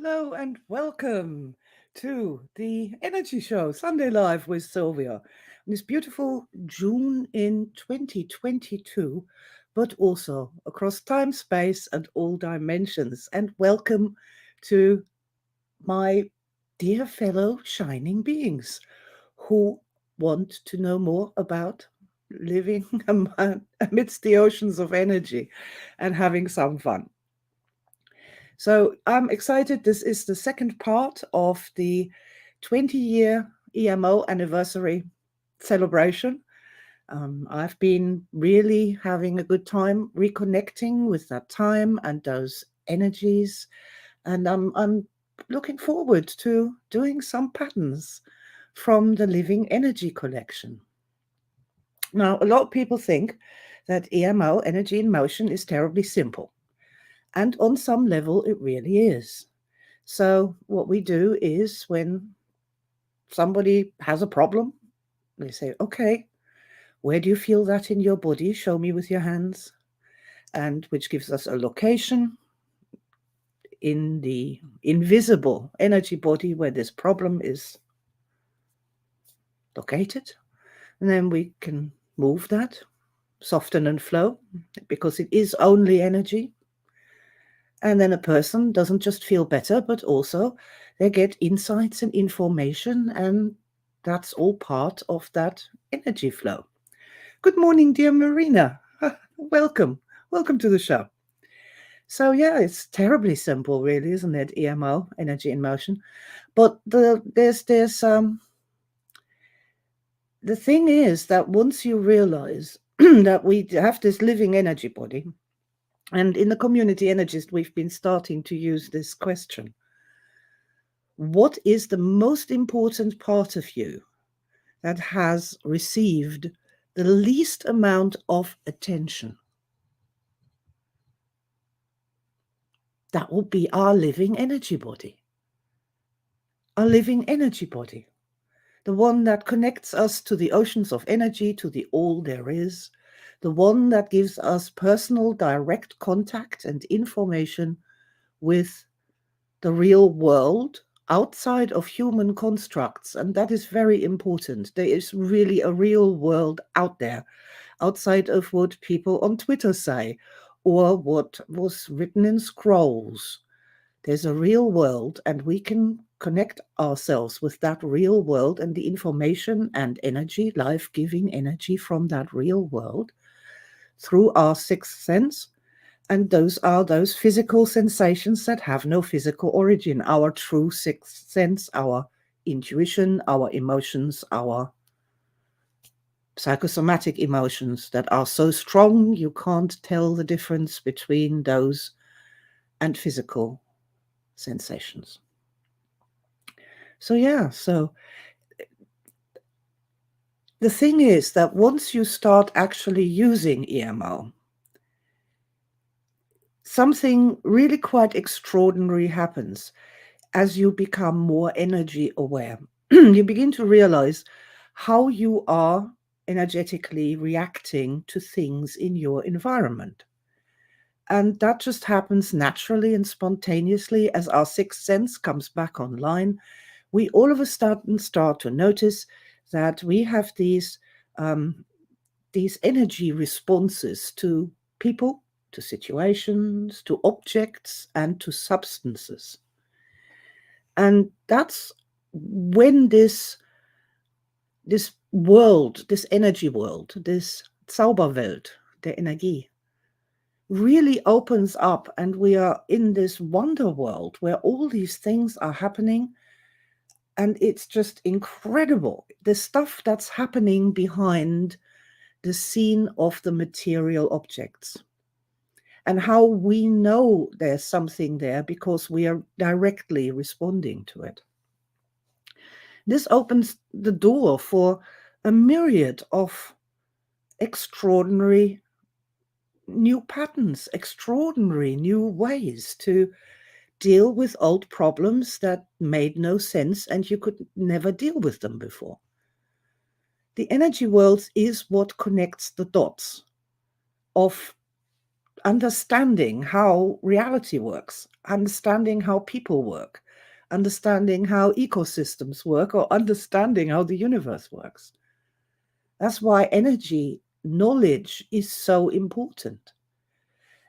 Hello and welcome to the Energy Show, Sunday Live with Sylvia. On this beautiful June in 2022, but also across time, space, and all dimensions. And welcome to my dear fellow shining beings who want to know more about living amidst the oceans of energy and having some fun. So I'm excited. This is the second part of the 20-year EMO anniversary celebration. I've been really having a good time reconnecting with that time and those energies. And I'm looking forward to doing some patterns from the Living Energy Collection. Now, a lot of people think that EMO, Energy in Motion, is terribly simple. And on some level, it really is. So what we do is when somebody has a problem, they say, okay, where do you feel that in your body? Show me with your hands. And which gives us a location in the invisible energy body where this problem is located. And then we can move that, soften and flow, because it is only energy. And then a person doesn't just feel better, but also they get insights and information, and that's all part of that energy flow. Good morning, dear Marina. Welcome. Welcome to the show. So yeah, it's terribly simple, really, isn't it? EMO, energy in motion. But there's the thing is that once you realize that we have this living energy body, and in the community energies, we've been starting to use this question. What is the most important part of you that has received the least amount of attention? That will be our living energy body. Our living energy body. The one that connects us to the oceans of energy, to the all there is. The one that gives us personal direct contact and information with the real world outside of human constructs. And that is very important. There is really a real world out there, outside of what people on Twitter say or what was written in scrolls. There's a real world, and we can connect ourselves with that real world and the information and energy, life-giving energy from that real world through our sixth sense. And those are those physical sensations that have no physical origin, our true sixth sense, our intuition, our emotions, our psychosomatic emotions that are so strong you can't tell the difference between those and physical sensations. So yeah, so the thing is that once you start actually using EMO, something really quite extraordinary happens as you become more energy aware. You begin to realize how you are energetically reacting to things in your environment. And that just happens naturally and spontaneously as our sixth sense comes back online. We all of a sudden start to notice that we have these energy responses to people, to situations, to objects, and to substances. And that's when this world, this energy world, this Zauberwelt der Energie, really opens up, and we are in this wonder world where all these things are happening. And it's just incredible, the stuff that's happening behind the scene of the material objects. and how we know there's something there because we are directly responding to it. This opens the door for a myriad of extraordinary new patterns, extraordinary new ways to deal with old problems that made no sense and you could never deal with them before. The energy world is what connects the dots of understanding how reality works, understanding how people work, understanding how ecosystems work, or understanding how the universe works. That's why energy knowledge is so important.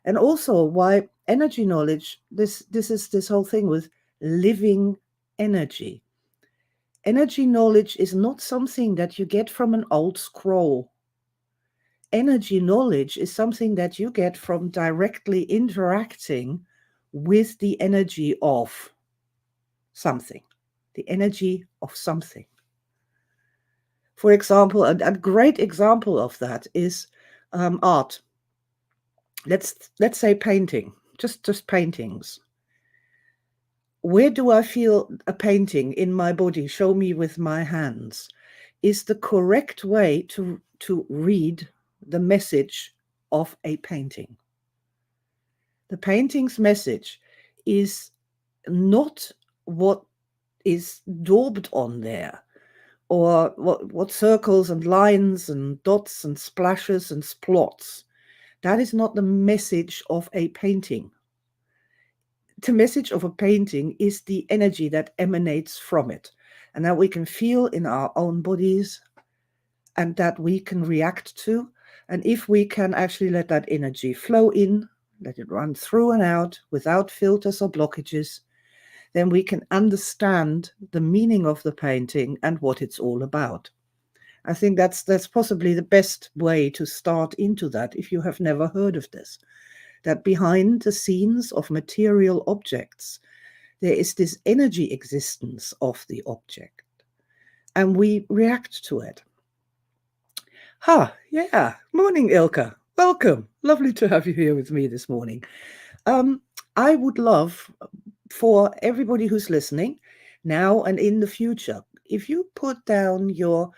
And also why energy knowledge, this is this whole thing with living energy. Energy knowledge is not something that you get from an old scroll. Energy knowledge is something that you get from directly interacting with the energy of something, the energy of something. For example, a great example of that is art. Let's say painting, just paintings. Where do I feel a painting in my body? Show me with my hands. Is the correct way to read the message of a painting. The painting's message is not what is daubed on there, or what circles and lines and dots and splashes and splots. That is not the message of a painting. The message of a painting is the energy that emanates from it, and that we can feel in our own bodies and that we can react to. And if we can actually let that energy flow in, let it run through and out without filters or blockages, then we can understand the meaning of the painting and what it's all about. I think that's possibly the best way to start into that if you have never heard of this. That behind the scenes of material objects, there is this energy existence of the object, and we react to it. Yeah. Morning, Ilka. Welcome. Lovely to have you here with me this morning. I would love for everybody who's listening now and in the future, if you put down your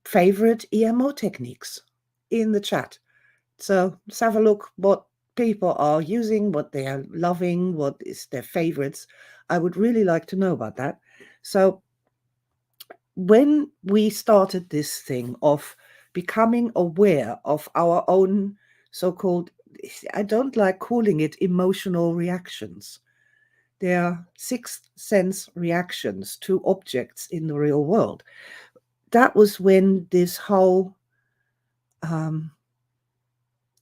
favorite EMO techniques in the chat. So let's have a look what people are using, what they are loving, what is their favorites. I would really like to know about that. So when we started this thing of becoming aware of our own so-called, I don't like calling it emotional reactions. They are sixth sense reactions to objects in the real world. That was when this whole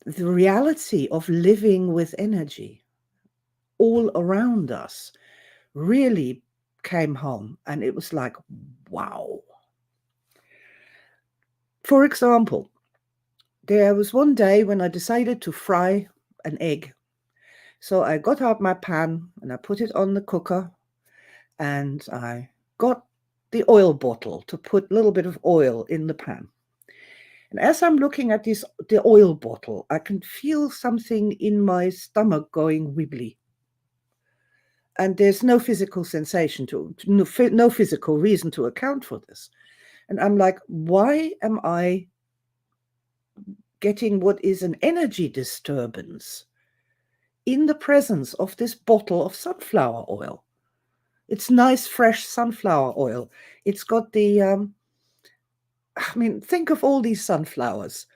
the reality of living with energy all around us really came home, and it was like, wow. For example, there was one day when I decided to fry an egg. So I got out my pan and I put it on the cooker, and I got the oil bottle to put a little bit of oil in the pan. And as I'm looking at the oil bottle, I can feel something in my stomach going wibbly. And there's no physical sensation no physical reason to account for this. And I'm like, why am I getting what is an energy disturbance in the presence of this bottle of sunflower oil? It's nice, fresh sunflower oil. It's got the, think of all these sunflowers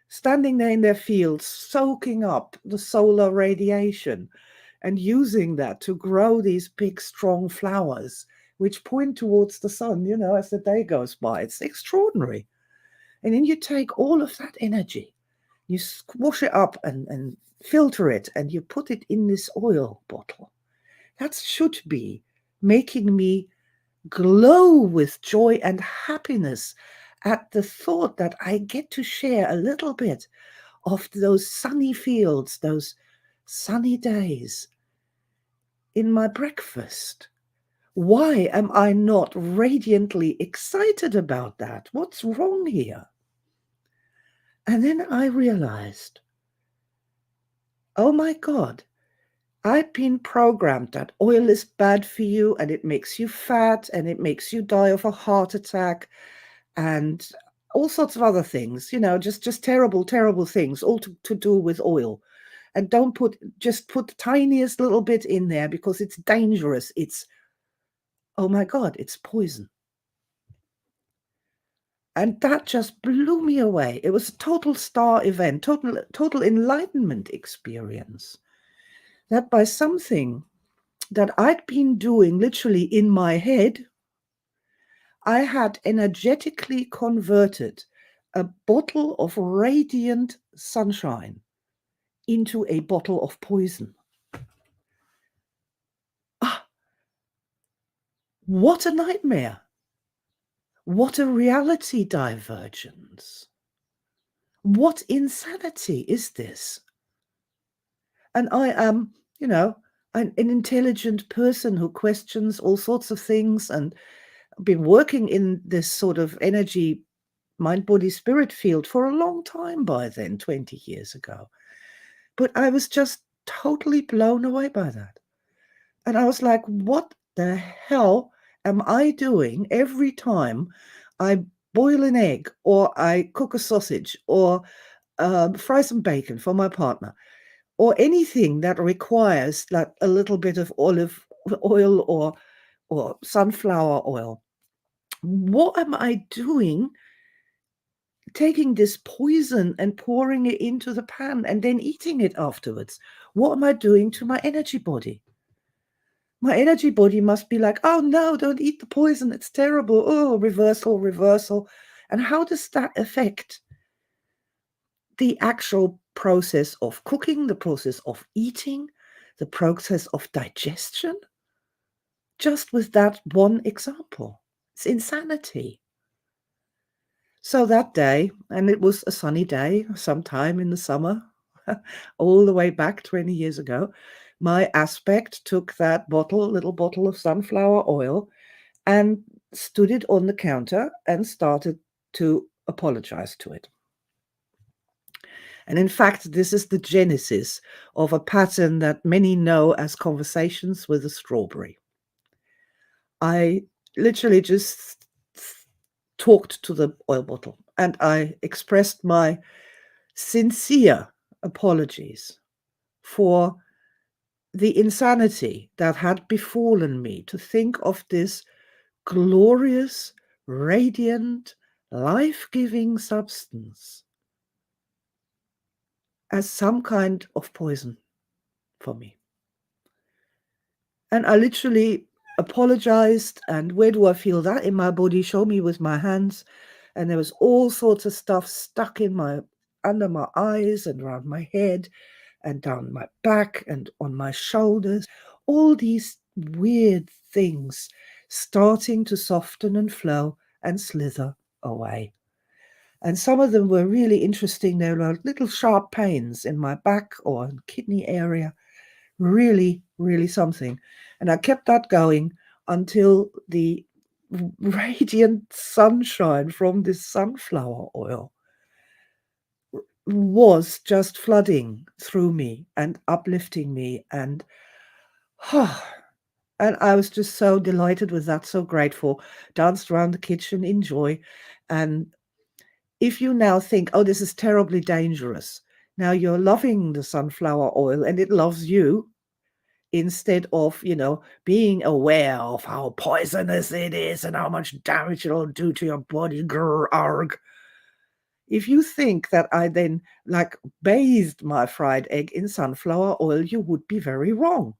standing there in their fields, soaking up the solar radiation and using that to grow these big, strong flowers, which point towards the sun, as the day goes by. It's extraordinary. And then you take all of that energy, you squash it up and filter it, and you put it in this oil bottle. That should be making me glow with joy and happiness at the thought that I get to share a little bit of those sunny fields, those sunny days in my breakfast. Why am I not radiantly excited about that? What's wrong here? And then I realized Oh my God, I've been programmed that oil is bad for you and it makes you fat and it makes you die of a heart attack and all sorts of other things, just terrible, terrible things, all to do with oil. And don't just put the tiniest little bit in there because it's dangerous. Oh my God, it's poison. And that just blew me away. It was a total star event, total enlightenment experience. That by something that I'd been doing literally in my head, I had energetically converted a bottle of radiant sunshine into a bottle of poison. Ah, what a nightmare. What a reality divergence. What insanity is this? And I am, an intelligent person who questions all sorts of things and been working in this sort of energy, mind, body, spirit field for a long time by then, 20 years ago. But I was just totally blown away by that. And I was like, what the hell am I doing every time I boil an egg or I cook a sausage or fry some bacon for my partner or anything that requires like a little bit of olive oil or sunflower oil? What am I doing taking this poison and pouring it into the pan and then eating it afterwards? What am I doing to my energy body? My energy body must be like, oh no, don't eat the poison. It's terrible. Oh, reversal, reversal. And how does that affect the actual process of cooking, the process of eating, the process of digestion? Just with that one example. It's insanity. So that day, and it was a sunny day, sometime in the summer, all the way back 20 years ago, my aspect took that little bottle of sunflower oil and stood it on the counter and started to apologize to it. And in fact, this is the genesis of a pattern that many know as conversations with a strawberry. I literally just talked to the oil bottle and I expressed my sincere apologies for the insanity that had befallen me to think of this glorious, radiant, life giving substance as some kind of poison for me. And I literally apologized. And where do I feel that in my body? Show me with my hands. And there was all sorts of stuff stuck under my eyes and around my head and down my back and on my shoulders. All these weird things starting to soften and flow and slither away. And some of them were really interesting. There were little sharp pains in my back or kidney area. Really, really something. And I kept that going until the radiant sunshine from this sunflower oil was just flooding through me and uplifting me. And and I was just so delighted with that, so grateful. Danced around the kitchen in joy. And if you now think, oh, this is terribly dangerous, now you're loving the sunflower oil and it loves you instead of, being aware of how poisonous it is and how much damage it'll do to your body. Grr, arg. If you think that I then like bathed my fried egg in sunflower oil, you would be very wrong.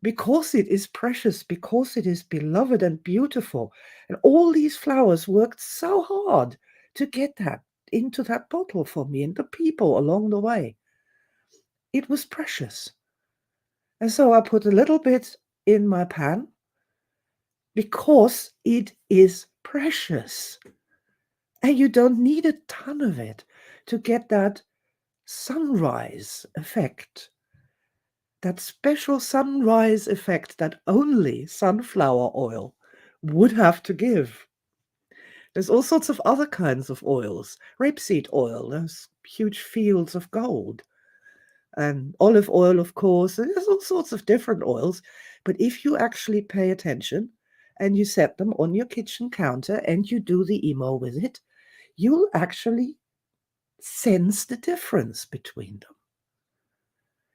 Because it is precious, because it is beloved and beautiful. And all these flowers worked so hard to get that into that bottle for me and the people along the way. It was precious. And so I put a little bit in my pan because it is precious. And you don't need a ton of it to get that sunrise effect. That special sunrise effect that only sunflower oil would have to give. There's all sorts of other kinds of oils. Rapeseed oil, those huge fields of gold. and olive oil, of course. And there's all sorts of different oils. But if you actually pay attention and you set them on your kitchen counter and you do the emo with it, you'll actually sense the difference between them.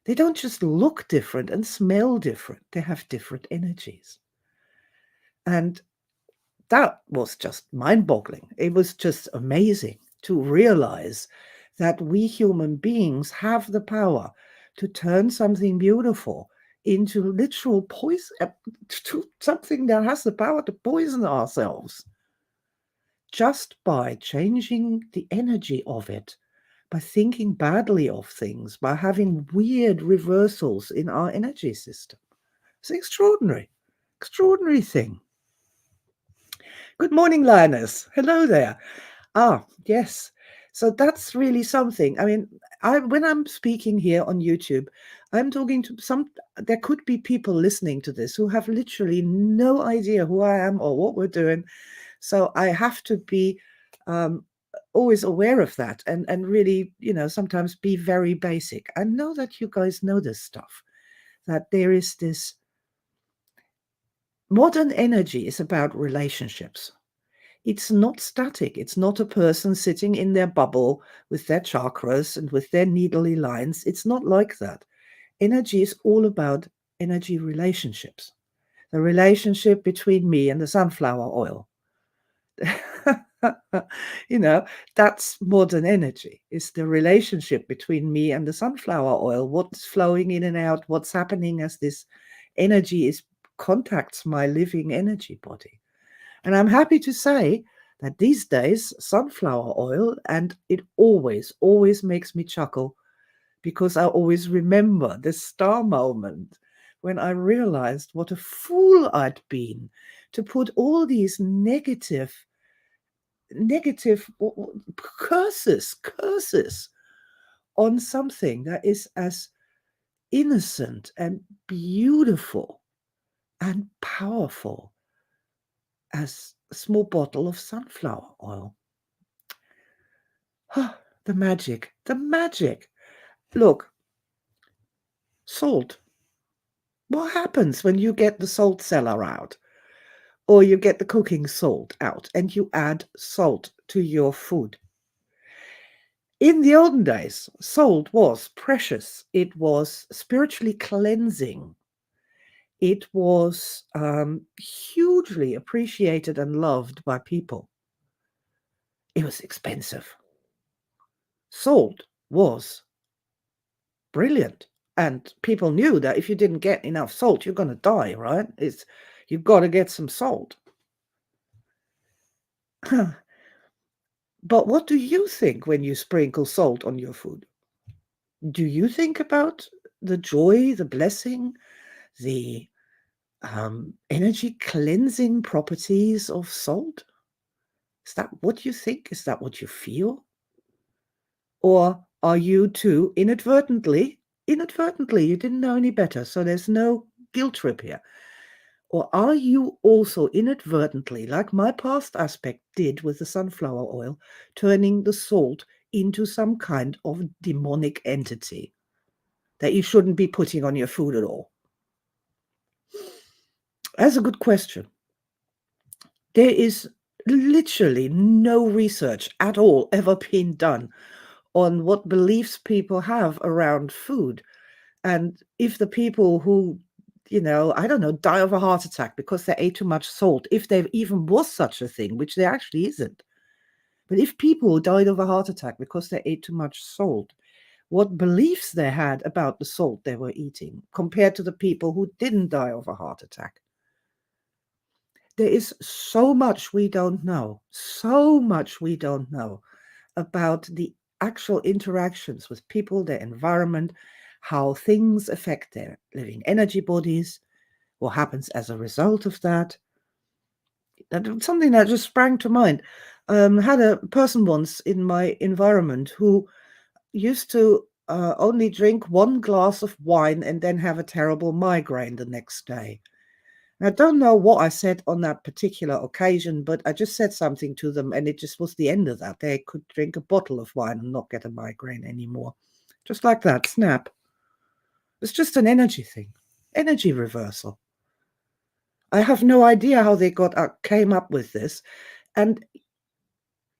They don't just look different and smell different, they have different energies. And that was just mind-boggling. It was just amazing to realize that we human beings have the power to turn something beautiful into literal poison, to something that has the power to poison ourselves just by changing the energy of it, by thinking badly of things, by having weird reversals in our energy system. It's extraordinary, extraordinary thing. Good morning, Linus. Hello there. Yes. So that's really something. I mean, when I'm speaking here on YouTube, I'm talking to there could be people listening to this who have literally no idea who I am or what we're doing. So I have to be always aware of that and really, sometimes be very basic. I know that you guys know this stuff, that there is this modern energy is about relationships. It's not static. It's not a person sitting in their bubble with their chakras and with their needly lines. It's not like that. Energy is all about energy relationships. The relationship between me and the sunflower oil. That's modern energy. It's the relationship between me and the sunflower oil. What's flowing in and out, what's happening as this energy contacts my living energy body. And I'm happy to say that these days, sunflower oil, and it always, always makes me chuckle because I always remember this star moment when I realized what a fool I'd been to put all these negative curses on something that is as innocent and beautiful and powerful as a small bottle of sunflower oil. The magic, the magic. Look, salt. What happens when you get the salt cellar out? Or you get the cooking salt out and you add salt to your food? In the olden days, salt was precious. It was spiritually cleansing. It was hugely appreciated and loved by people. It was expensive. Salt was brilliant. And people knew that if you didn't get enough salt, you're going to die, right? You've got to get some salt. But what do you think when you sprinkle salt on your food? Do you think about the joy, the blessing, the energy cleansing properties of salt? Is that what you think? Is that what you feel? Or are you too inadvertently, you didn't know any better, so there's no guilt trip here. Or are you also inadvertently, like my past aspect did with the sunflower oil, turning the salt into some kind of demonic entity that you shouldn't be putting on your food at all? That's a good question. There is literally no research at all ever been done on what beliefs people have around food. And if the people who, I don't know, die of a heart attack because they ate too much salt, if there even was such a thing, which there actually isn't. But if people died of a heart attack because they ate too much salt, what beliefs they had about the salt they were eating compared to the people who didn't die of a heart attack. There is so much we don't know, about the actual interactions with people, their environment, how things affect their living energy bodies, what happens as a result of that. That's something that just sprang to mind. Had a person once in my environment who used to only drink one glass of wine and then have a terrible migraine the next day. I don't know what I said on that particular occasion, but I just said something to them and it just was the end of that. They could drink a bottle of wine and not get a migraine anymore. Just like that, snap. It's just an energy thing, energy reversal. I have no idea how they came up with this. And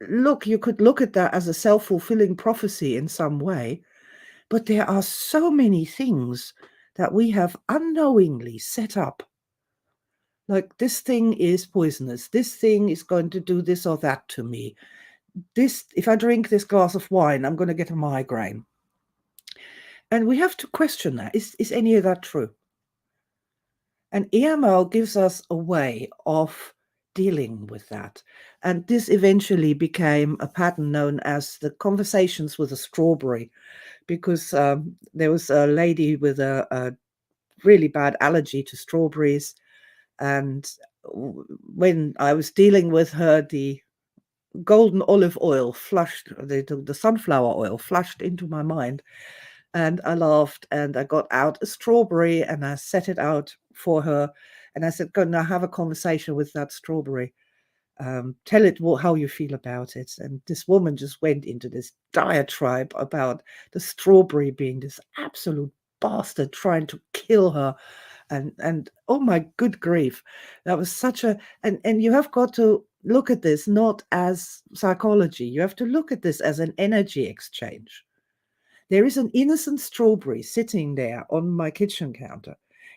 look, you could look at that as a self-fulfilling prophecy in some way, but there are so many things that we have unknowingly set up. Like, this thing is poisonous. This thing is going to do this or that to me. If I drink this glass of wine, I'm going to get a migraine. And we have to question that. Is any of that true? And EMO gives us a way of dealing with that. And this eventually became a pattern known as the conversations with a strawberry, because there was a lady with a really bad allergy to strawberries. And when I was dealing with her, the golden olive oil flushed, the sunflower oil flushed into my mind. And I laughed, and I got out a strawberry and I set it out for her. And I said, go now, have a conversation with that strawberry. Tell it how you feel about it. And this woman just went into this diatribe about the strawberry being this absolute bastard trying to kill her. And oh my good grief, that was such a, and you have got to look at this not as psychology. You have to look at this as an energy exchange. There is an innocent strawberry sitting there on my kitchen counter.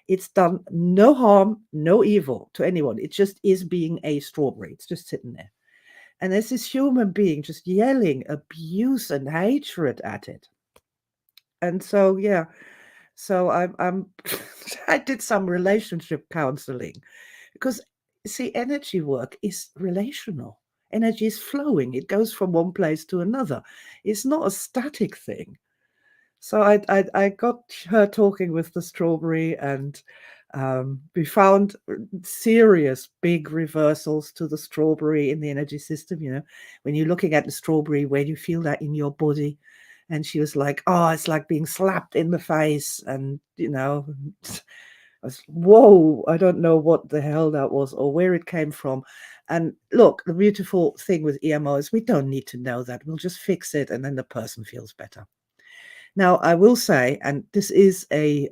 It's done no harm, no evil to anyone. It just is being a strawberry. It's just sitting there. And there's this human being just yelling abuse and hatred at it. And so, yeah, so I'm I did some relationship counseling, because, see, energy work is relational. Energy is flowing. It goes from one place to another. It's not a static thing. So I got her talking with the strawberry, and we found serious big reversals to the strawberry in the energy system. You know, when you're looking at the strawberry, where do you feel that in your body? And she was like, oh, it's like being slapped in the face. And, you know, I was, whoa, I don't know what the hell that was or where it came from. And look, the beautiful thing with EMO is we don't need to know that. We'll just fix it, and then the person feels better. Now, I will say, and this is a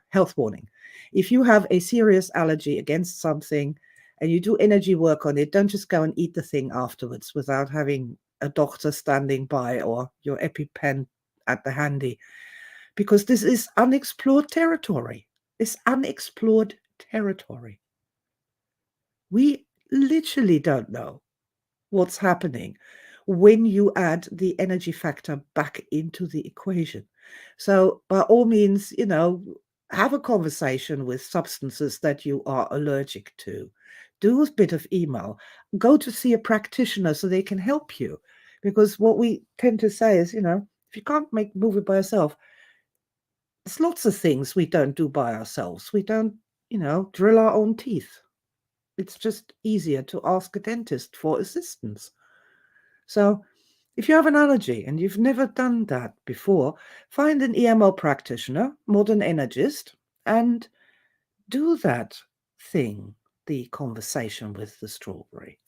health warning, if you have a serious allergy against something and you do energy work on it, don't just go and eat the thing afterwards without having a doctor standing by or your EpiPen at the handy, because this is unexplored territory. It's unexplored territory. We literally don't know what's happening when you add the energy factor back into the equation. So by all means, you know, have a conversation with substances that you are allergic to. Do a bit of email. Go to see a practitioner so they can help you. Because what we tend to say is, you know, if you can't move it by yourself, there's lots of things we don't do by ourselves. We don't, you know, drill our own teeth. It's just easier to ask a dentist for assistance. So if you have an allergy and you've never done that before, find an EMO practitioner, modern energist, and do that thing, the conversation with the strawberry.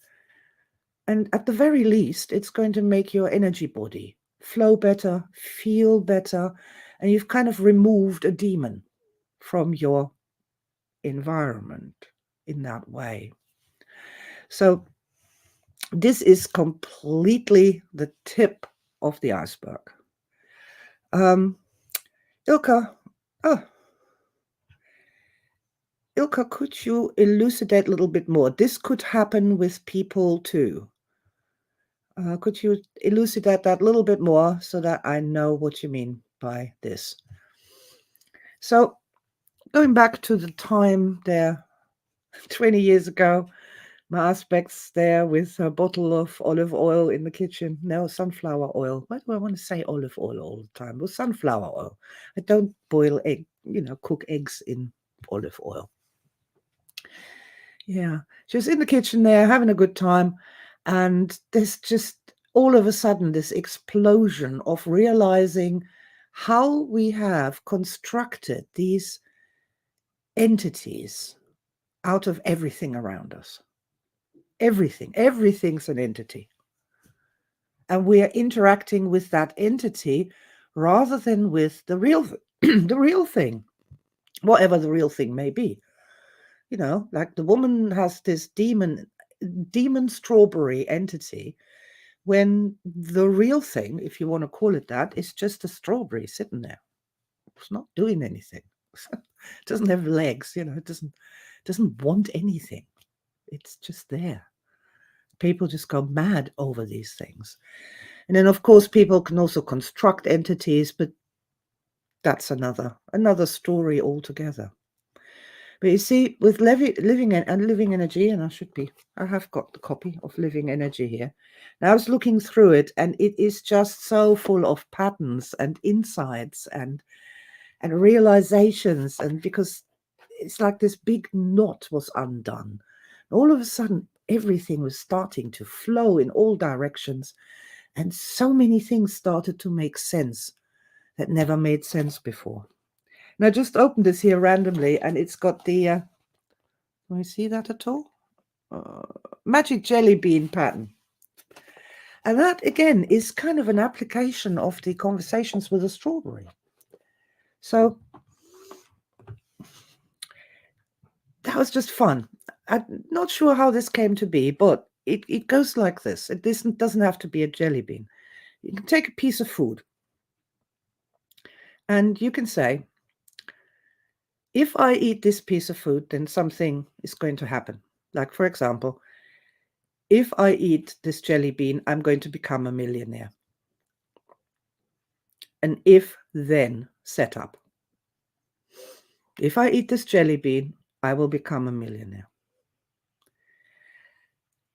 And at the very least, it's going to make your energy body flow better, feel better, and you've kind of removed a demon from your environment in that way. So this is completely the tip of the iceberg. Ilka, Ilka, could you elucidate a little bit more? This could happen with people too. Could you elucidate that a little bit more so that I know what you mean by this? So going back to the time there 20 years ago, my aspects there with a bottle of olive oil in the kitchen. No, sunflower oil. Why do I want to say olive oil all the time? Well, sunflower oil. I don't boil cook eggs in olive oil. Yeah, she was in the kitchen there having a good time, and there's just all of a sudden this explosion of realizing how we have constructed these entities out of everything around us. Everything's an entity. And we are interacting with that entity rather than with the real the real thing. whatever the real thing may be. You know, like the woman has this demon strawberry entity, when the real thing, if you want to call it that, is just a strawberry sitting there. It's not doing anything. It doesn't have legs, you know, it doesn't want anything. It's just there. People just go mad over these things. And then of course people can also construct entities, but that's another story altogether. But you see, with living energy, and I have got the copy of Living Energy here. And I was looking through it, and it is just so full of patterns and insights and realizations. And because it's like this big knot was undone, all of a sudden everything was starting to flow in all directions, and so many things started to make sense that never made sense before. And I just opened this here randomly, and it's got the, can you see that at all? Magic jelly bean pattern. And that, again, is kind of an application of the Conversations with a Strawberry. So that was just fun. I'm not sure how this came to be, but it goes like this. It doesn't have to be a jelly bean. You can take a piece of food, and you can say, if I eat this piece of food, then something is going to happen. Like, for example, if I eat this jelly bean, I'm going to become a millionaire. An if-then setup. If I eat this jelly bean, I will become a millionaire.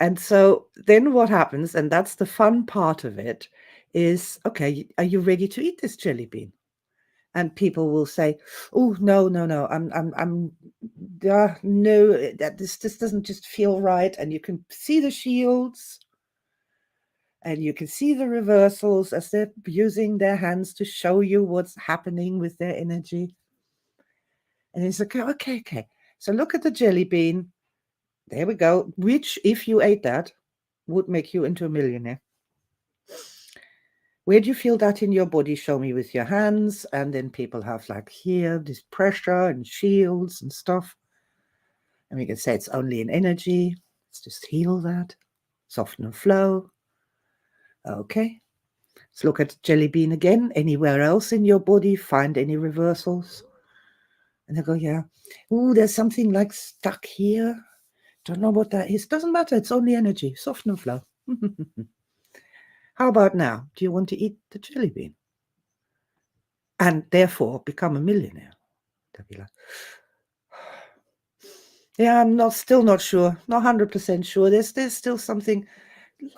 And so then what happens, and that's the fun part of it, is, okay, are you ready to eat this jelly bean? And people will say, oh, no, I'm no, that this doesn't just feel right. And you can see the shields, and you can see the reversals as they're using their hands to show you what's happening with their energy. And it's like, okay. So look at the jelly bean. There we go. Which, if you ate that, would make you into a millionaire. Where do you feel that in your body? Show me with your hands. And then people have like here, this pressure and shields and stuff. And we can say it's only an energy. Let's just heal that. Soften and flow. Okay. Let's look at jelly bean again. Anywhere else in your body, find any reversals. And they go, yeah. Oh, there's something like stuck here. Don't know what that is. Doesn't matter. It's only energy. Soften and flow. How about now? Do you want to eat the jelly bean? And therefore become a millionaire? They'll be like, yeah, I'm still not sure. Not 100% sure. There's still something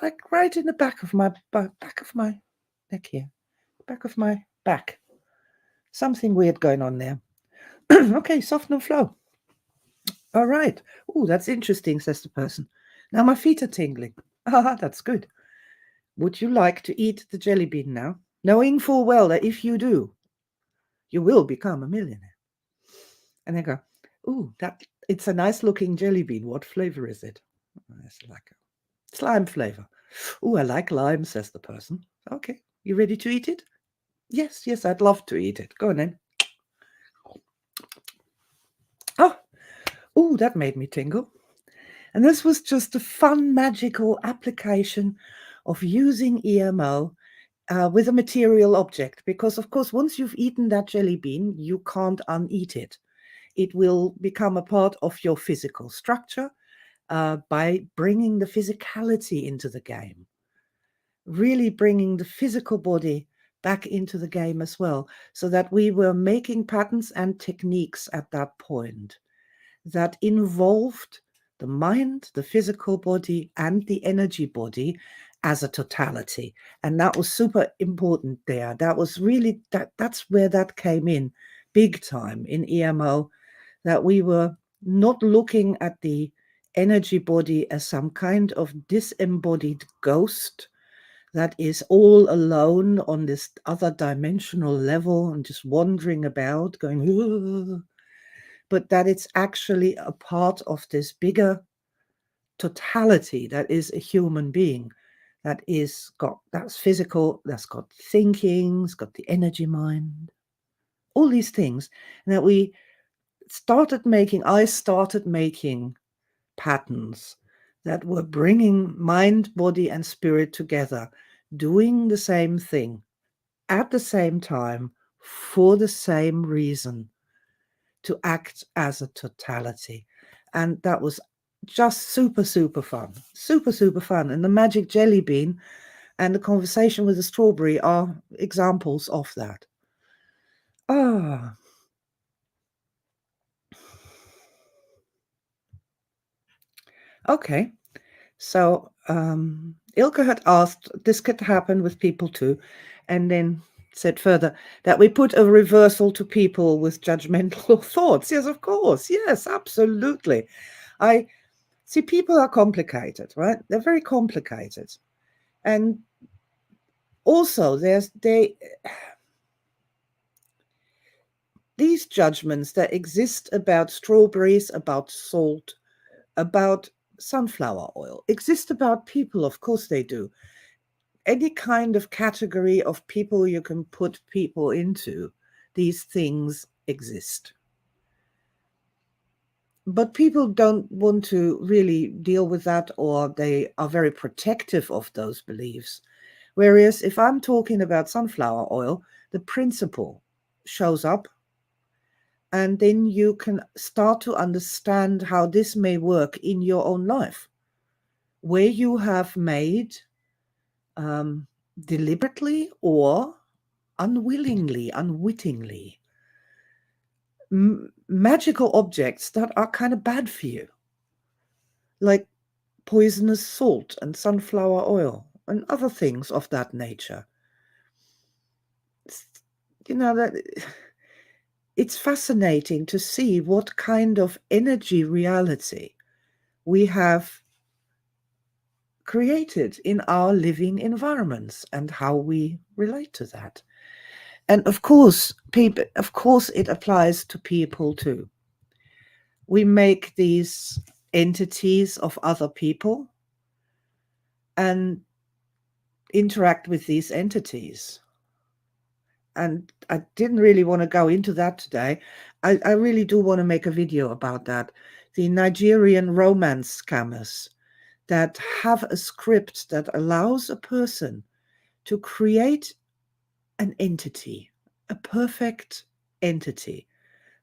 like right in the back of my neck here. Back of my back. Something weird going on there. Okay, soften and flow. All right. Oh, that's interesting, says the person. Now my feet are tingling. Ah, that's good. Would you like to eat the jelly bean now? Knowing full well that if you do, you will become a millionaire. And they go, ooh, it's a nice looking jelly bean. What flavor is it? It's like a slime flavor. Ooh, I like lime, says the person. Okay, you ready to eat it? Yes, I'd love to eat it. Go on then. Oh, that made me tingle. And this was just a fun, magical application of using EMO with a material object. Because, of course, once you've eaten that jelly bean, you can't uneat it. It will become a part of your physical structure by bringing the physicality into the game. Really bringing the physical body back into the game as well. So that we were making patterns and techniques at that point that involved the mind, the physical body, and the energy body as a totality. And that was super important there. That was really, that's where that came in big time in EMO, that we were not looking at the energy body as some kind of disembodied ghost that is all alone on this other dimensional level and just wandering about going, ugh, but that it's actually a part of this bigger totality that is a human being, that's physical, that's got thinking, it's got the energy mind, all these things, and that we I started making patterns that were bringing mind, body, and spirit together, doing the same thing at the same time for the same reason, to act as a totality. And that was just super, super fun. Super, super fun. And the magic jelly bean and the conversation with the strawberry are examples of that. Ah. Okay. So Ilka had asked, this could happen with people too, and then said further that we put a reversal to people with judgmental thoughts. Yes, of course. Yes, absolutely. I see people are complicated, right? They're very complicated. And also these judgments that exist about strawberries, about salt, about sunflower oil, exist about people. Of course they do. Any kind of category of people you can put people into, these things exist. But people don't want to really deal with that, or they are very protective of those beliefs. Whereas if I'm talking about sunflower oil, the principle shows up, and then you can start to understand how this may work in your own life, where you have made deliberately or unwillingly, unwittingly, magical objects that are kind of bad for you, like poisonous salt and sunflower oil and other things of that nature. You know, that it's fascinating to see what kind of energy reality we have created in our living environments and how we relate to that. And of course, it applies to people too. We make these entities of other people and interact with these entities. And I didn't really want to go into that today. I really do want to make a video about that. The Nigerian romance scammers that have a script that allows a person to create an entity, a perfect entity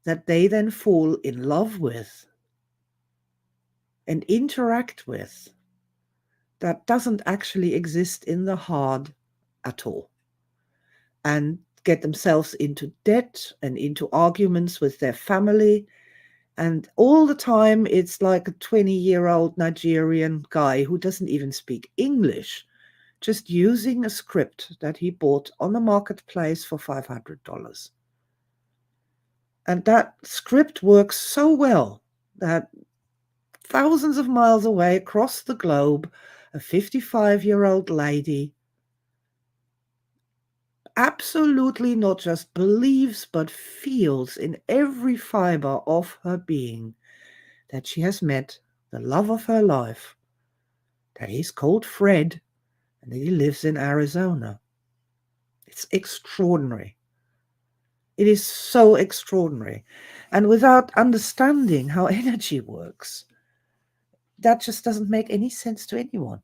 that they then fall in love with and interact with, that doesn't actually exist in the hard at all, and get themselves into debt and into arguments with their family. And all the time, it's like a 20-year-old Nigerian guy who doesn't even speak English, just using a script that he bought on the marketplace for $500. And that script works so well that thousands of miles away across the globe, a 55-year-old lady absolutely not just believes, but feels in every fiber of her being that she has met the love of her life, that he's called Fred, and that he lives in Arizona. It's extraordinary. It is so extraordinary. And without understanding how energy works, that just doesn't make any sense to anyone.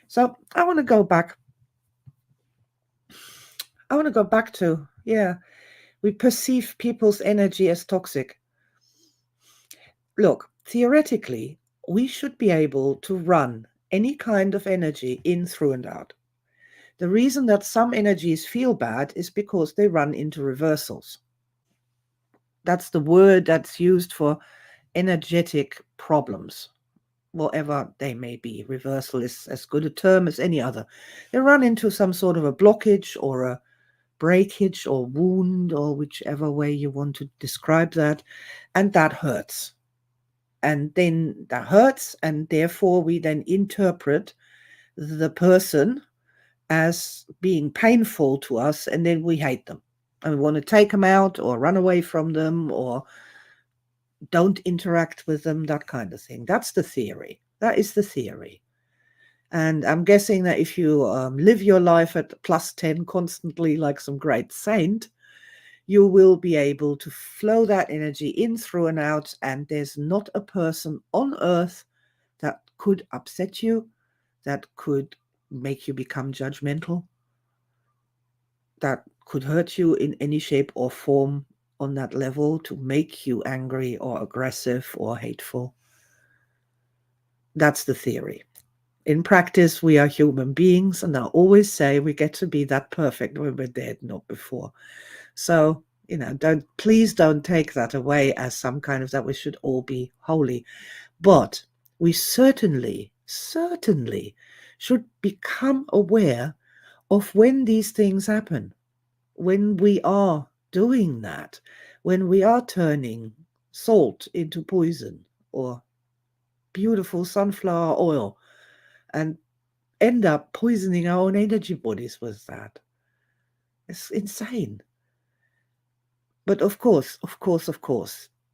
So I want to go back. To, we perceive people's energy as toxic. Look, theoretically, we should be able to run any kind of energy in, through, and out. The reason that some energies feel bad is because they run into reversals. That's the word that's used for energetic problems, whatever they may be. Reversal is as good a term as any other. They run into some sort of a blockage or a breakage or wound, or whichever way you want to describe that, and that hurts. And then that hurts, and therefore we then interpret the person as being painful to us, and then we hate them. And we want to take them out or run away from them or don't interact with them, that kind of thing. That's the theory. That is the theory. And I'm guessing that if you live your life at +10 constantly like some great saint, you will be able to flow that energy in, through, and out. And there's not a person on earth that could upset you, that could make you become judgmental, that could hurt you in any shape or form on that level to make you angry or aggressive or hateful. That's the theory. In practice, we are human beings, and I always say we get to be that perfect when we're dead, not before. So, please don't take that away as some kind of that we should all be holy. But we certainly should become aware of when these things happen, when we are doing that, when we are turning salt into poison or beautiful sunflower oil and end up poisoning our own energy bodies with that. It's insane. But of course,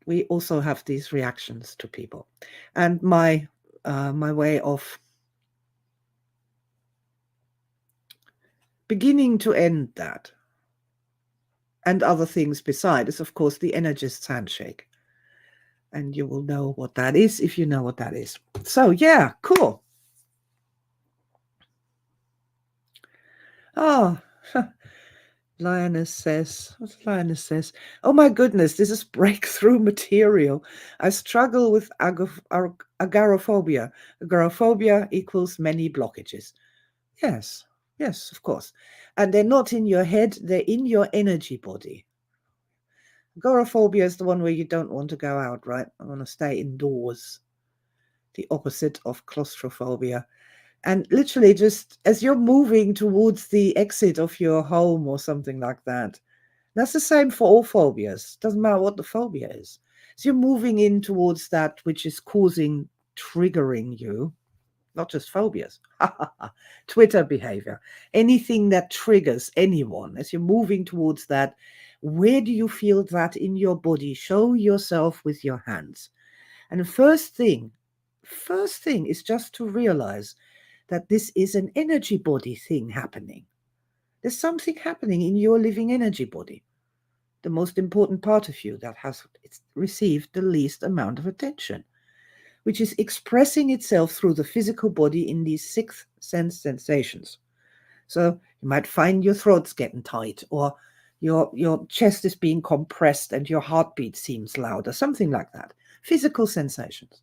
we also have these reactions to people. And my way of beginning to end that and other things beside is, of course, the Energist's handshake. And you will know what that is if you know what that is. So, yeah, cool. Oh, Lioness says, oh my goodness, this is breakthrough material. I struggle with agoraphobia. Agoraphobia equals many blockages. Yes, of course. And they're not in your head, they're in your energy body. Agoraphobia is the one where you don't want to go out, right? I want to stay indoors. The opposite of claustrophobia. And literally, just as you're moving towards the exit of your home or something like that, that's the same for all phobias. Doesn't matter what the phobia is. So you're moving in towards that which is triggering you, not just phobias. Twitter behavior, anything that triggers anyone. As you're moving towards that, where do you feel that in your body? Show yourself with your hands. And the first thing is just to realize that this is an energy body thing happening. There's something happening in your living energy body, the most important part of you that has received the least amount of attention, which is expressing itself through the physical body in these sixth sense sensations. So you might find your throat's getting tight, or your chest is being compressed and your heartbeat seems louder, something like that. Physical sensations.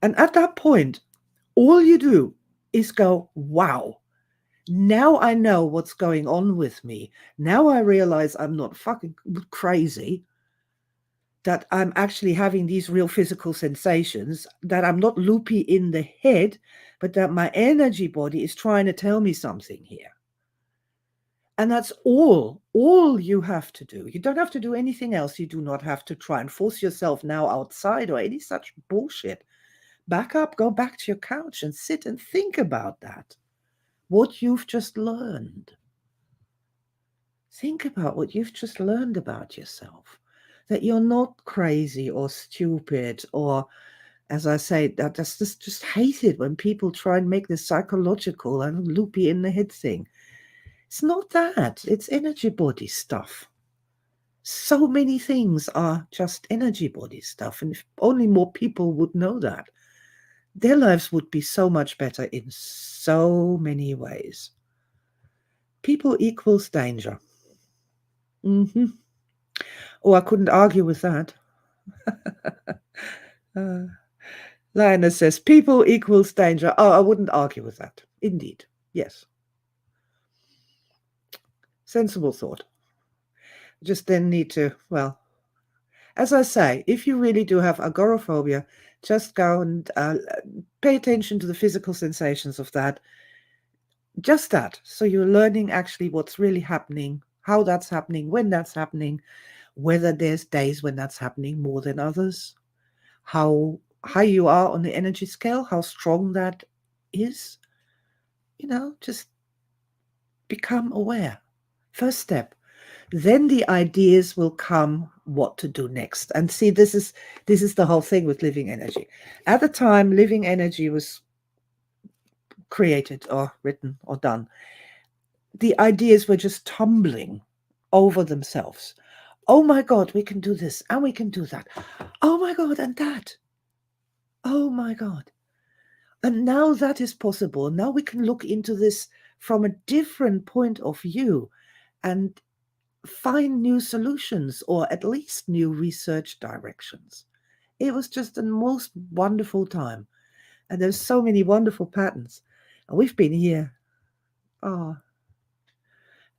And at that point, all you do is go, wow, now I know what's going on with me. Now I realize I'm not fucking crazy, that I'm actually having these real physical sensations, that I'm not loopy in the head, but that my energy body is trying to tell me something here. And that's all you have to do. You don't have to do anything else. You do not have to try and force yourself now outside or any such bullshit. Back up, go back to your couch and sit and think about that. What you've just learned. Think about what you've just learned about yourself. That you're not crazy or stupid, or, as I say, I just hate it when people try and make this psychological and loopy in the head thing. It's not that. It's energy body stuff. So many things are just energy body stuff. And if only more people would know that, their lives would be so much better in so many ways. People equals danger. Oh, I couldn't argue with that. Lioness says, people equals danger. Oh, I wouldn't argue with that. Indeed. Yes. Sensible thought. Just then need to, well, as I say, if you really do have agoraphobia, just go and pay attention to the physical sensations of that. Just that. So you're learning actually what's really happening, how that's happening, when that's happening, whether there's days when that's happening more than others, how high you are on the energy scale, how strong that is. Just become aware. First step. Then the ideas will come what to do next. And see, this is the whole thing with living energy. At the time living energy was created or written or done, the ideas were just tumbling over themselves. Oh my God, we can do this and we can do that. Oh my God, and that. Oh my God. And now that is possible. Now we can look into this from a different point of view and find new solutions or at least new research directions. It was just the most wonderful time. And there's so many wonderful patterns. And we've been here. Oh,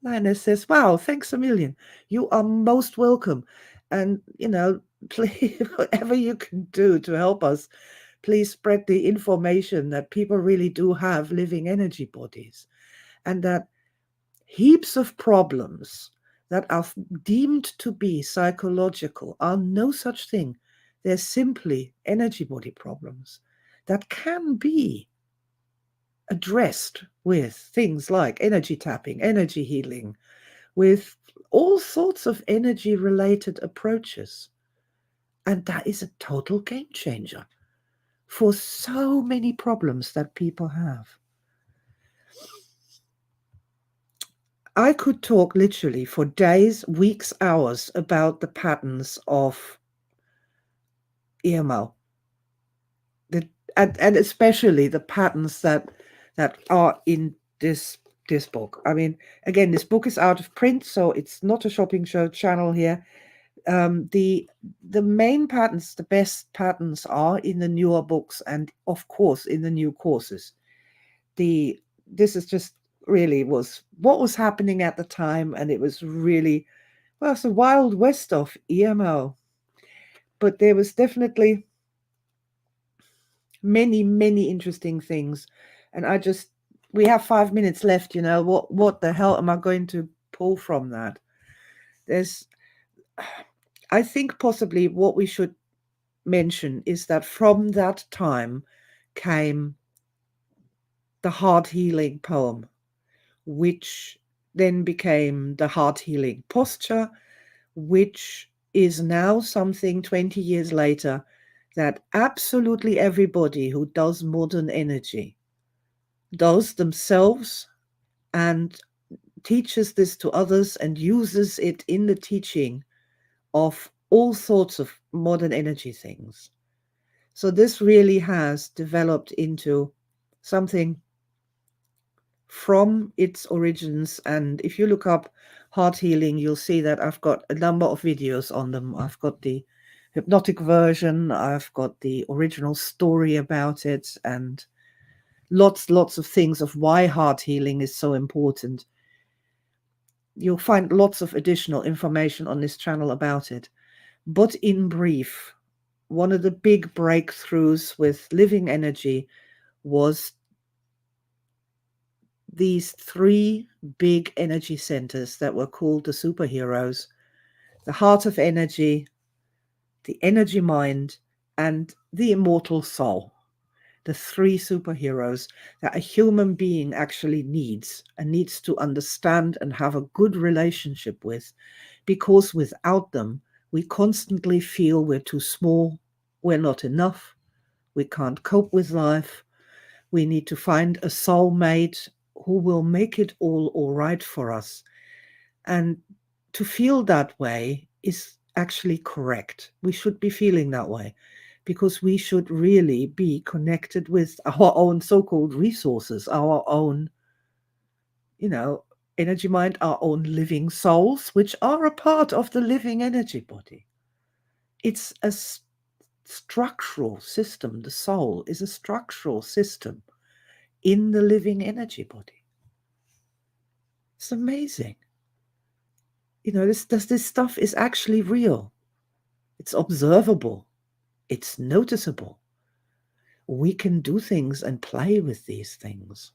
Lioness says, wow, thanks a million. You are most welcome. And, please, whatever you can do to help us, please spread the information that people really do have living energy bodies and that heaps of problems that are deemed to be psychological are no such thing. They're simply energy body problems that can be addressed with things like energy tapping, energy healing, with all sorts of energy related approaches. And that is a total game changer for so many problems that people have. I could talk literally for days, weeks, hours about the patterns of EMO, and especially the patterns that are in this book. I mean, again, this book is out of print, so it's not a shopping show channel here. The main patterns, the best patterns, are in the newer books and, of course, in the new courses. This is just really was what was happening at the time, and it was really, well, it's the wild west of EMO. But there was definitely many, many interesting things. And we have 5 minutes left, what the hell am I going to pull from that? I think possibly what we should mention is that from that time came the heart healing poem, which then became the heart healing posture, which is now something 20 years later that absolutely everybody who does modern energy does themselves and teaches this to others and uses it in the teaching of all sorts of modern energy things. So this really has developed into something from its origins. And if you look up heart healing, you'll see that I've got a number of videos on them. I've got the hypnotic version, I've got the original story about it, and lots of things of why heart healing is so important. You'll find lots of additional information on this channel about it. But in brief, one of the big breakthroughs with living energy was these 3 big energy centers that were called the superheroes: the heart of energy, the energy mind, and the immortal soul. The 3 superheroes that a human being actually needs and needs to understand and have a good relationship with, because without them, we constantly feel we're too small, we're not enough, we can't cope with life. We need to find a soulmate who will make it all right for us. And to feel that way is actually correct. We should be feeling that way because we should really be connected with our own so-called resources, our own, energy mind, our own living souls, which are a part of the living energy body. It's a structural system. The soul is a structural system in the living energy body. It's amazing. This stuff is actually real. It's observable. It's noticeable. We can do things and play with these things.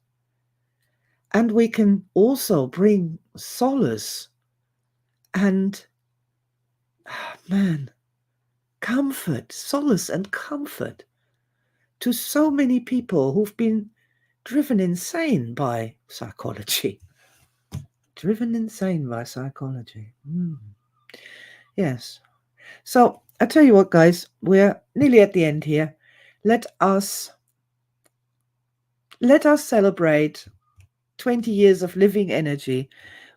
And we can also bring solace and, comfort, solace and comfort to so many people who've been driven insane by psychology. Driven insane by psychology. Yes. So I tell you what, guys, we're nearly at the end here. Let us celebrate 20 years of living energy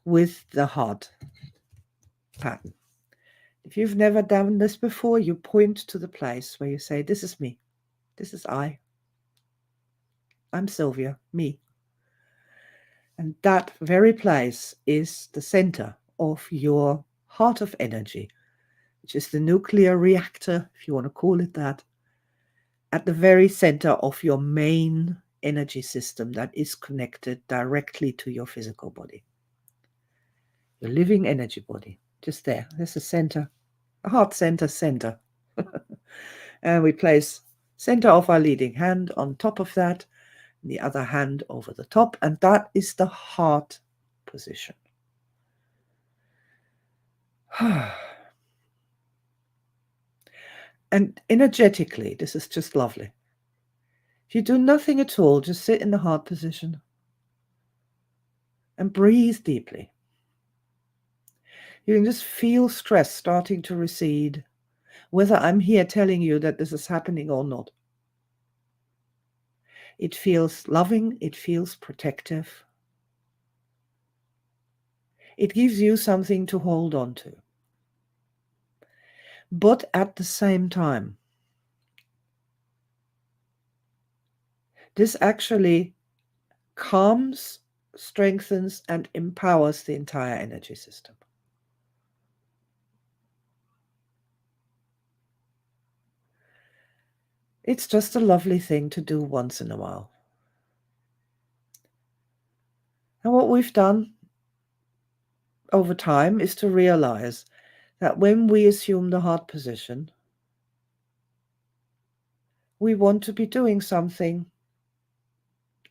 with the heart. pattern. If you've never done this before, you point to the place where you say, this is me. This is I. I'm Sylvia, me. And that very place is the center of your heart of energy, which is the nuclear reactor, if you want to call it that, at the very center of your main energy system that is connected directly to your physical body. Your living energy body, just there. There's a center, a heart center. And we place center of our leading hand on top of that, the other hand over the top, and that is the heart position. And energetically, this is just lovely. If you do nothing at all, just sit in the heart position and breathe deeply. You can just feel stress starting to recede, whether I'm here telling you that this is happening or not. It feels loving, it feels protective. It gives you something to hold on to. But at the same time, this actually calms, strengthens, and empowers the entire energy system. It's just a lovely thing to do once in a while. And what we've done over time is to realize that when we assume the heart position, we want to be doing something.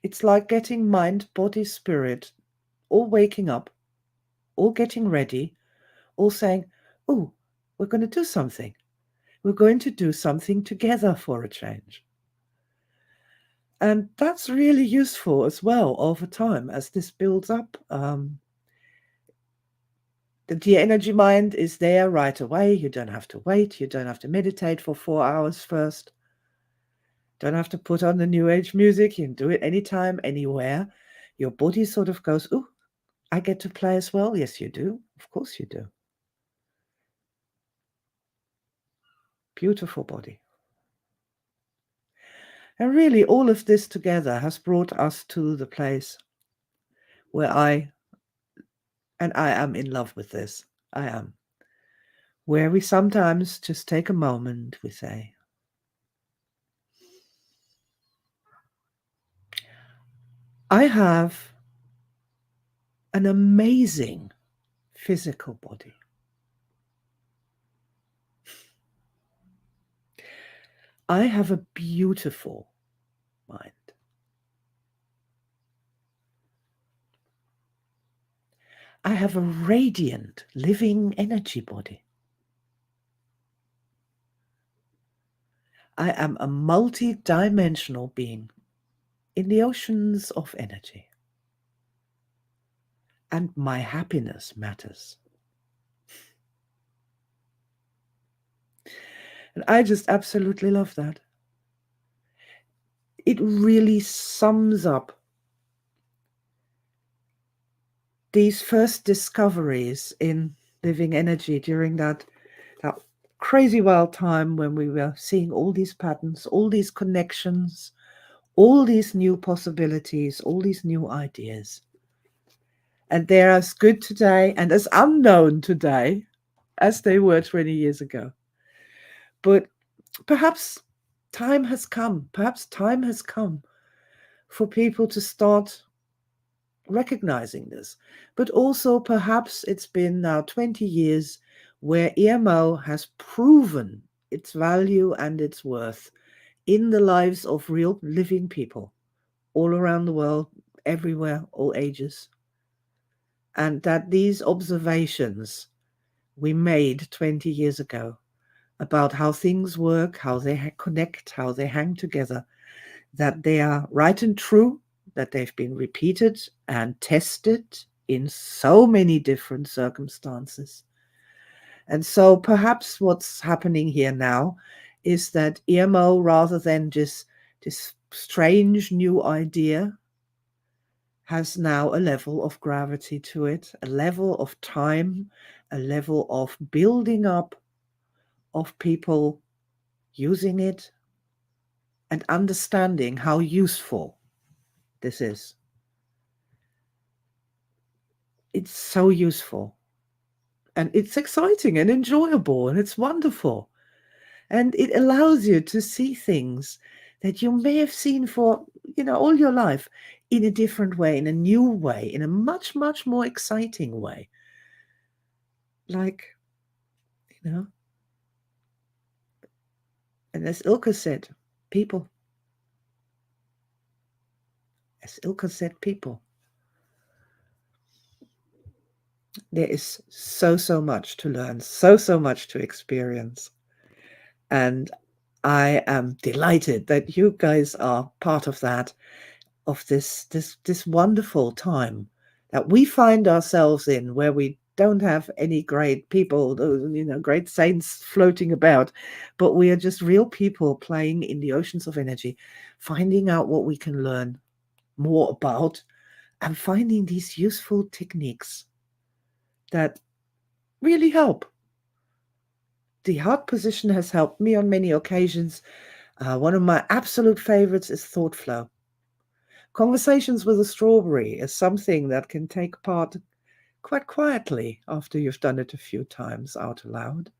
It's like getting mind, body, spirit, all waking up, all getting ready, all saying, oh, we're going to do something. We're going to do something together for a change. And that's really useful as well over time as this builds up. The energy mind is there right away. You don't have to wait. You don't have to meditate for 4 hours first. Don't have to put on the new age music. You can do it anytime, anywhere. Your body sort of goes, oh, I get to play as well. Yes, you do. Of course you do. Beautiful body. And really, all of this together has brought us to the place where I am in love with this. I am. Where we sometimes just take a moment, we say, I have an amazing physical body. I have a beautiful mind. I have a radiant, living energy body. I am a multi-dimensional being in the oceans of energy. And my happiness matters. And I just absolutely love that. It really sums up these first discoveries in living energy during that crazy wild time when we were seeing all these patterns, all these connections, all these new possibilities, all these new ideas. And they're as good today and as unknown today as they were 20 years ago. But perhaps time has come. Perhaps time has come for people to start recognizing this. But also perhaps it's been now 20 years where EMO has proven its value and its worth in the lives of real living people all around the world, everywhere, all ages. And that these observations we made 20 years ago about how things work, how they connect, how they hang together, that they are right and true, that they've been repeated and tested in so many different circumstances. And so perhaps what's happening here now is that EMO, rather than just this strange new idea, has now a level of gravity to it, a level of time a level of building up of people using it and understanding how useful this is. It's so useful, and it's exciting and enjoyable, and it's wonderful. And it allows you to see things that you may have seen for, all your life in a different way, in a new way, in a much, much more exciting way. Like, you know, and as Ilka said, people. As Ilka said, people. There is so, so much to learn, so, so much to experience. And I am delighted that you guys are part of that, of this wonderful time that we find ourselves in, where we don't have any great people, great saints floating about, but we are just real people playing in the oceans of energy, finding out what we can learn more about, and finding these useful techniques that really help. The heart position has helped me on many occasions. One of my absolute favorites is thought flow. Conversations with a strawberry is something that can take part quite quietly after you've done it a few times out loud.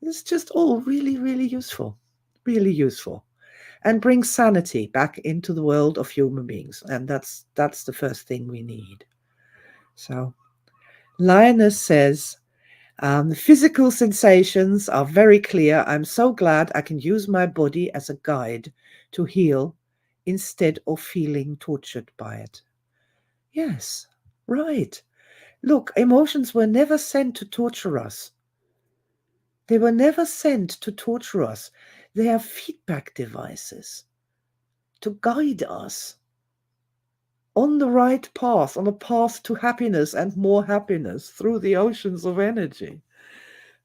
It's just all really, really useful, and brings sanity back into the world of human beings. And that's the first thing we need. So Lioness says, the physical sensations are very clear. I'm so glad I can use my body as a guide to heal instead of feeling tortured by it. Yes, right. Look, emotions were never sent to torture us. They were never sent to torture us. They are feedback devices to guide us on the right path, on a path to happiness and more happiness through the oceans of energy.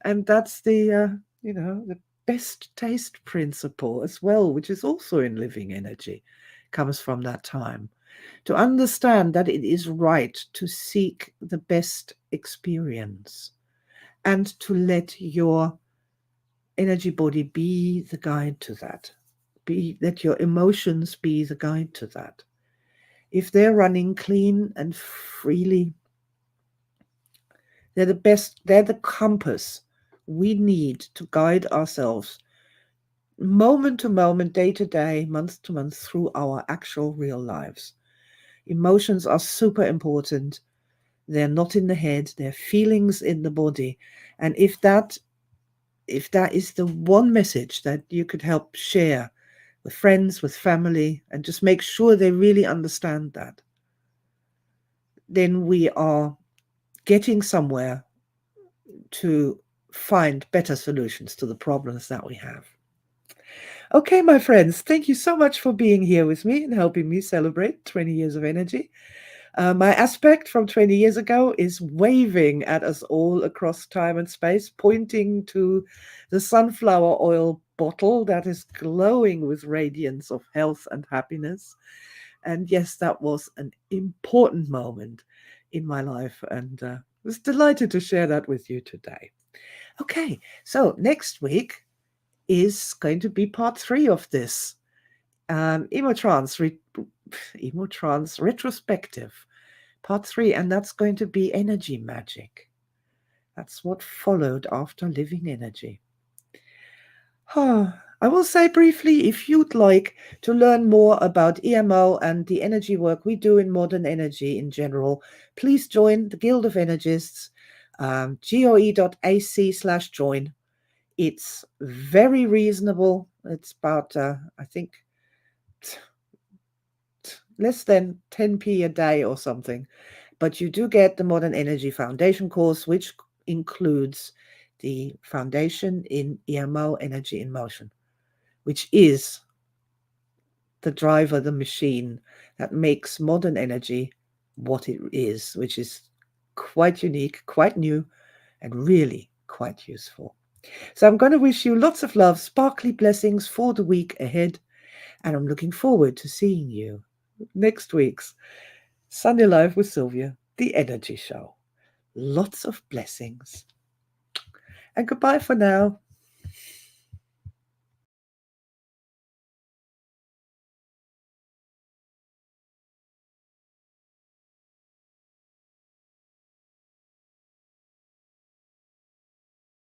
And that's the best taste principle as well, which is also in living energy, comes from that time. To understand that it is right to seek the best experience and to let your energy body be the guide to that. Let your emotions be the guide to that. If they're running clean and freely, they're the compass we need to guide ourselves moment to moment, day to day, month to month through our actual real lives. Emotions are super important. They're not in the head, they're feelings in the body. And if that is the one message that you could help share with friends, with family, and just make sure they really understand that, then we are getting somewhere to find better solutions to the problems that we have. Okay, my friends, thank you so much for being here with me and helping me celebrate 20 years of energy. My aspect from 20 years ago is waving at us all across time and space, pointing to the sunflower oil bottle that is glowing with radiance of health and happiness. And yes, that was an important moment in my life, and I was delighted to share that with you today. Okay, so next week is going to be part 3 of this Emotrance retrospective, part 3, and that's going to be energy magic. That's what followed after living energy. I will say briefly, if you'd like to learn more about EMO and the energy work we do in modern energy in general, please join the Guild of Energists, goe.ac/join. It's very reasonable. It's about, I think, less than 10p a day or something. But you do get the Modern Energy Foundation course, which includes the foundation in EMO, Energy in Motion, which is the driver, the machine that makes modern energy what it is, which is quite unique, quite new, and really quite useful. So I'm going to wish you lots of love, sparkly blessings for the week ahead, and I'm looking forward to seeing you next week's Sunday Live with Sylvia, the Energy Show. lots of blessings. And goodbye for now.